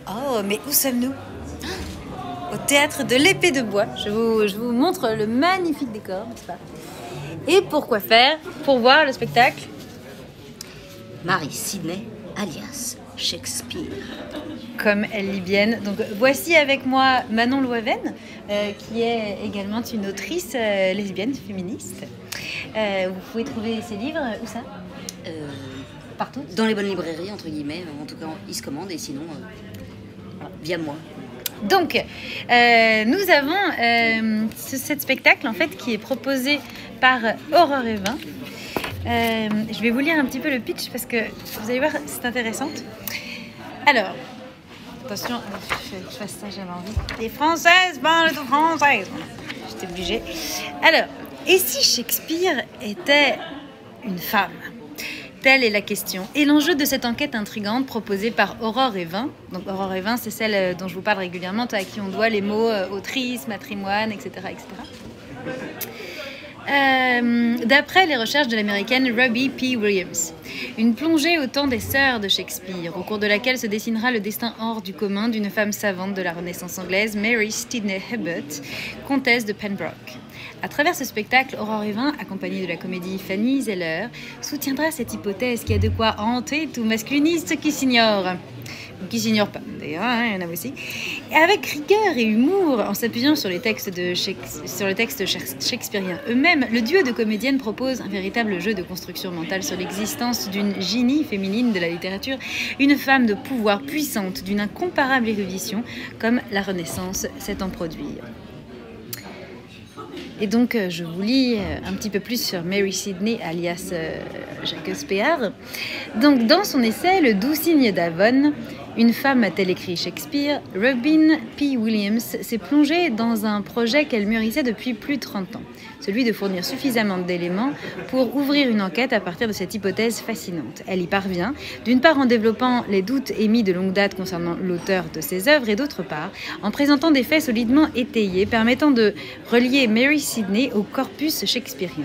Oh, mais où sommes-nous? Au théâtre de l'Épée de Bois. Je vous montre le magnifique décor, n'est-ce pas? Et pour quoi faire? Pour voir le spectacle Mary Sidney, alias Shakespeare. Comme elle lit bien. Donc voici avec moi Manon Loaven, qui est également une autrice lesbienne, féministe. Vous pouvez trouver ses livres, où ça? Partout? Dans les bonnes librairies, entre guillemets. En tout cas, ils se commandent et sinon, via moi. Donc, nous avons ce spectacle en fait qui est proposé par Aurore et Vin. Je vais vous lire un petit peu le pitch parce que vous allez voir, c'est intéressant. Alors, attention, je fasse ça, j'avais envie. Les Françaises parlent tout française. J'étais obligée. Alors, et si Shakespeare était une femme? Telle est la question. Et l'enjeu de cette enquête intrigante proposée par Aurore et Vin. Donc Aurore et Vin, c'est celle dont je vous parle régulièrement, à qui on doit les mots autrice, matrimoine, etc. etc. D'après les recherches de l'américaine Ruby P. Williams. Une plongée au temps des sœurs de Shakespeare, au cours de laquelle se dessinera le destin hors du commun d'une femme savante de la Renaissance anglaise, Mary Sidney Herbert, comtesse de Pembroke. À travers ce spectacle, Aurore et Vin, accompagnée de la comédie Fanny Zeller, soutiendra cette hypothèse qui a de quoi hanter tout masculiniste qui s'ignore. Ou qui s'ignore pas, d'ailleurs, hein, il y en a aussi. Et avec rigueur et humour, en s'appuyant sur les textes shakespeariens eux-mêmes, le duo de comédiennes propose un véritable jeu de construction mentale sur l'existence d'une génie féminine de la littérature, une femme de pouvoir puissante, d'une incomparable érudition, comme la Renaissance sait en produire. Et donc, je vous lis un petit peu plus sur Mary Sidney, alias Shakespeare. Donc, dans son essai « Le doux signe d'Avon », une femme a-t-elle écrit Shakespeare, Robin P. Williams s'est plongée dans un projet qu'elle mûrissait depuis plus de 30 ans, celui de fournir suffisamment d'éléments pour ouvrir une enquête à partir de cette hypothèse fascinante. Elle y parvient, d'une part en développant les doutes émis de longue date concernant l'auteur de ses œuvres, et d'autre part en présentant des faits solidement étayés permettant de relier Mary Sidney au corpus shakespearien.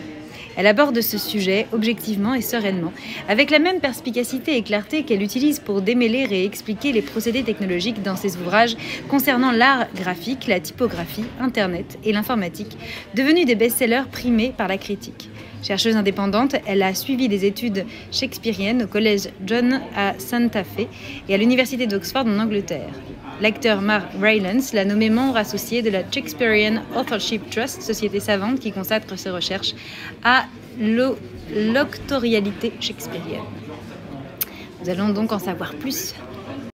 Elle aborde ce sujet objectivement et sereinement, avec la même perspicacité et clarté qu'elle utilise pour démêler et expliquer les procédés technologiques dans ses ouvrages concernant l'art graphique, la typographie, Internet et l'informatique, devenus des best-sellers primés par la critique. Chercheuse indépendante, elle a suivi des études shakespeariennes au collège John à Santa Fe et à l'université d'Oxford en Angleterre. L'acteur Mark Rylance l'a nommé membre associé de la Shakespearean Authorship Trust, société savante qui consacre ses recherches à l'autorialité shakespearienne. Nous allons donc en savoir plus